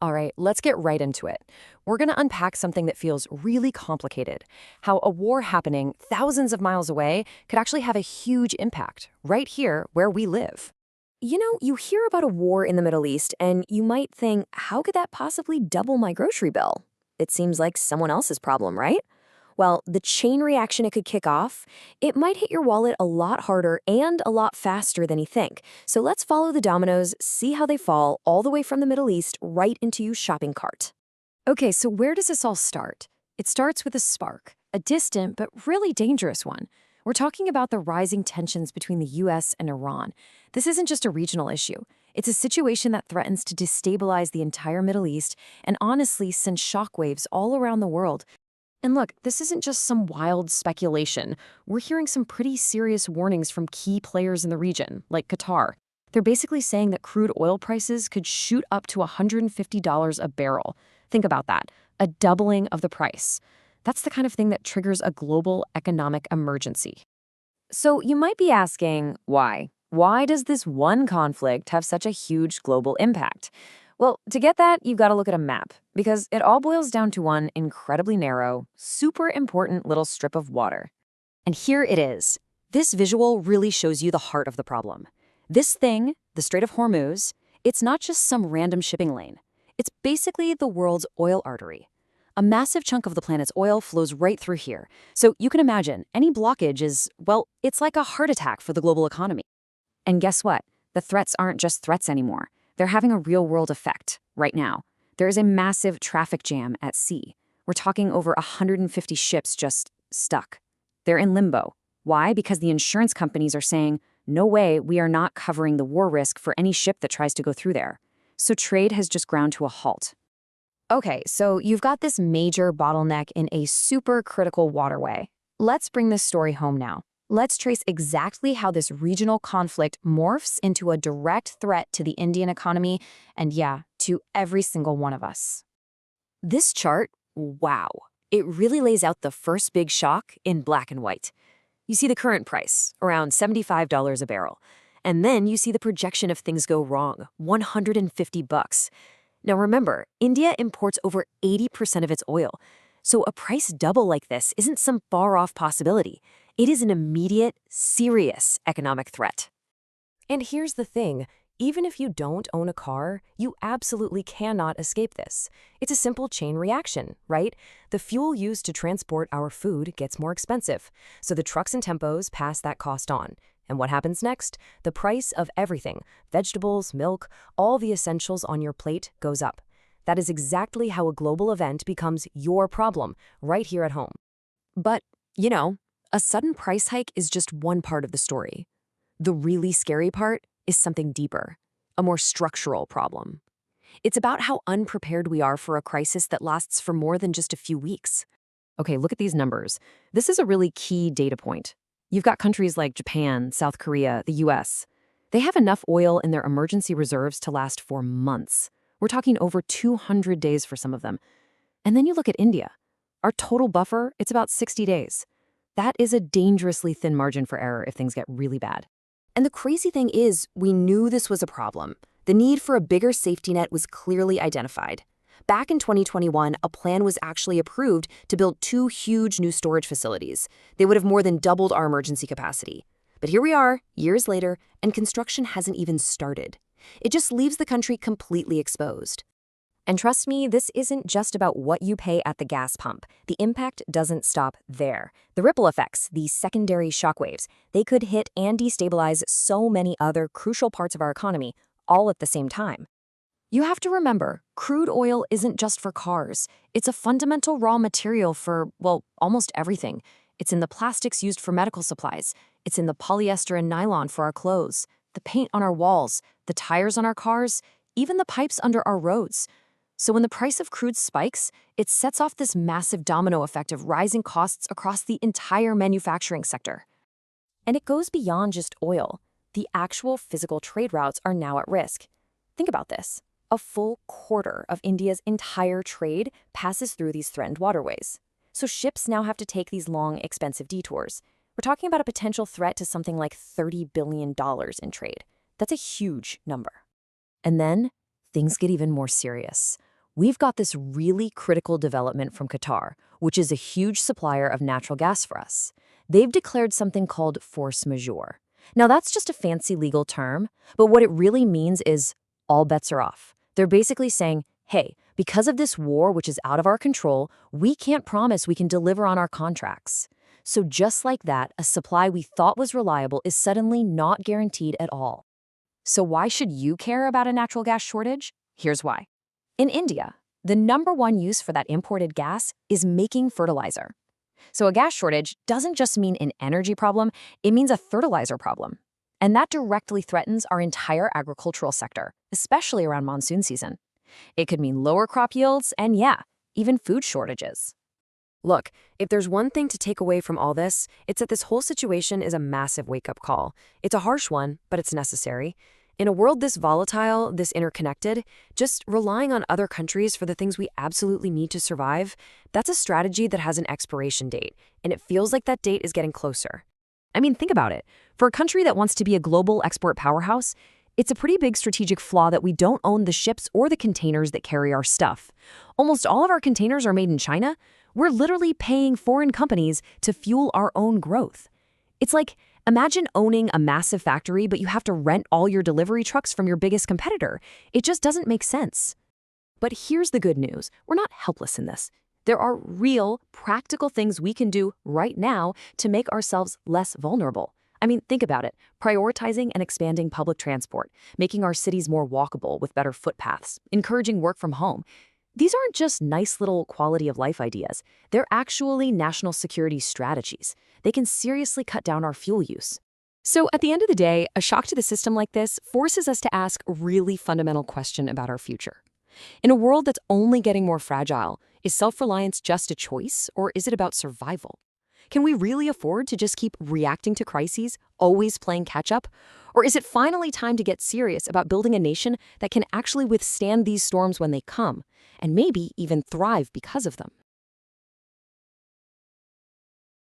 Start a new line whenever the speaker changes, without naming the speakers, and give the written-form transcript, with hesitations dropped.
All right, let's get right into it. We're going to unpack something that feels really complicated, how a war happening thousands of miles away could actually have a huge impact right here where we live.
You hear about a war in the Middle East, and you might think, how could that possibly double my grocery bill? It seems like someone else's problem, right? Well, the chain reaction it could kick off, it might hit your wallet a lot harder and a lot faster than you think. So let's follow the dominoes, see how they fall all the way from the Middle East right into your shopping cart.
Okay, so where does this all start? It starts with a spark, a distant but really dangerous one. We're talking about the rising tensions between the US and Iran. This isn't just a regional issue. It's a situation that threatens to destabilize the entire Middle East and honestly send shockwaves all around the world. And look, this isn't just some wild speculation. We're hearing some pretty serious warnings from key players in the region, like Qatar. They're basically saying that crude oil prices could shoot up to $150 a barrel. Think about that, a doubling of the price. That's the kind of thing that triggers a global economic emergency.
So you might be asking, why? Why does this one conflict have such a huge global impact? Well, to get that, you've got to look at a map, because it all boils down to one incredibly narrow, super important little strip of water.
And here it is. This visual really shows you the heart of the problem. This thing, the Strait of Hormuz, it's not just some random shipping lane. It's basically the world's oil artery. A massive chunk of the planet's oil flows right through here. So you can imagine, any blockage is, well, it's like a heart attack for the global economy. And guess what? The threats aren't just threats anymore. They're having a real-world effect right now. There is a massive traffic jam at sea. We're talking over 150 ships just stuck. They're in limbo. Why? Because the insurance companies are saying, no way, we are not covering the war risk for any ship that tries to go through there. So trade has just ground to a halt.
Okay, so you've got this major bottleneck in a super critical waterway. Let's bring this story home now. Let's trace exactly how this regional conflict morphs into a direct threat to the Indian economy and, yeah, to every single one of us.
This chart, wow, it really lays out the first big shock in black and white. You see the current price, around $75 a barrel. And then you see the projection if things go wrong, $150. Now remember, India imports over 80% of its oil. So a price double like this isn't some far-off possibility. It is an immediate, serious economic threat.
And here's the thing. Even if you don't own a car, you absolutely cannot escape this. It's a simple chain reaction, right? The fuel used to transport our food gets more expensive, so the trucks and tempos pass that cost on. And what happens next? The price of everything, vegetables, milk, all the essentials on your plate goes up. That is exactly how a global event becomes your problem, right here at home.
But, a sudden price hike is just one part of the story. The really scary part is something deeper, a more structural problem. It's about how unprepared we are for a crisis that lasts for more than just a few weeks. Okay, look at these numbers. This is a really key data point. You've got countries like Japan, South Korea, the US. They have enough oil in their emergency reserves to last for months. We're talking over 200 days for some of them. And then you look at India. Our total buffer, it's about 60 days. That is a dangerously thin margin for error if things get really bad. And the crazy thing is, we knew this was a problem. The need for a bigger safety net was clearly identified. Back in 2021, a plan was actually approved to build 2 huge new storage facilities. They would have more than doubled our emergency capacity. But here we are, years later, and construction hasn't even started. It just leaves the country completely exposed. And trust me, this isn't just about what you pay at the gas pump. The impact doesn't stop there. The ripple effects, the secondary shockwaves, they could hit and destabilize so many other crucial parts of our economy, all at the same time. You have to remember, crude oil isn't just for cars. It's a fundamental raw material for, well, almost everything. It's in the plastics used for medical supplies. It's in the polyester and nylon for our clothes, the paint on our walls, the tires on our cars, even the pipes under our roads. So when the price of crude spikes, it sets off this massive domino effect of rising costs across the entire manufacturing sector. And it goes beyond just oil. The actual physical trade routes are now at risk. Think about this. A full quarter of India's entire trade passes through these threatened waterways. So ships now have to take these long, expensive detours. We're talking about a potential threat to something like $30 billion in trade. That's a huge number. And then things get even more serious. We've got this really critical development from Qatar, which is a huge supplier of natural gas for us. They've declared something called force majeure. Now, that's just a fancy legal term, but what it really means is all bets are off. They're basically saying, hey, because of this war, which is out of our control, we can't promise we can deliver on our contracts. So just like that, a supply we thought was reliable is suddenly not guaranteed at all. So why should you care about a natural gas shortage? Here's why. In India, the number one use for that imported gas is making fertilizer. So a gas shortage doesn't just mean an energy problem, it means a fertilizer problem. And that directly threatens our entire agricultural sector, especially around monsoon season. It could mean lower crop yields and, yeah, even food shortages.
Look, if there's one thing to take away from all this, it's that this whole situation is a massive wake-up call. It's a harsh one, but it's necessary. In a world this volatile, this interconnected, just relying on other countries for the things we absolutely need to survive, that's a strategy that has an expiration date, and it feels like that date is getting closer. I mean, think about it. For a country that wants to be a global export powerhouse, it's a pretty big strategic flaw that we don't own the ships or the containers that carry our stuff. Almost all of our containers are made in China. We're literally paying foreign companies to fuel our own growth. It's like, imagine owning a massive factory, but you have to rent all your delivery trucks from your biggest competitor. It just doesn't make sense. But here's the good news. We're not helpless in this. There are real, practical things we can do right now to make ourselves less vulnerable. I mean, think about it. Prioritizing and expanding public transport, making our cities more walkable with better footpaths, encouraging work from home. These aren't just nice little quality of life ideas. They're actually national security strategies. They can seriously cut down our fuel use. So at the end of the day, a shock to the system like this forces us to ask a really fundamental question about our future. In a world that's only getting more fragile, is self-reliance just a choice, or is it about survival? Can we really afford to just keep reacting to crises, always playing catch-up? Or is it finally time to get serious about building a nation that can actually withstand these storms when they come, and maybe even thrive because of them?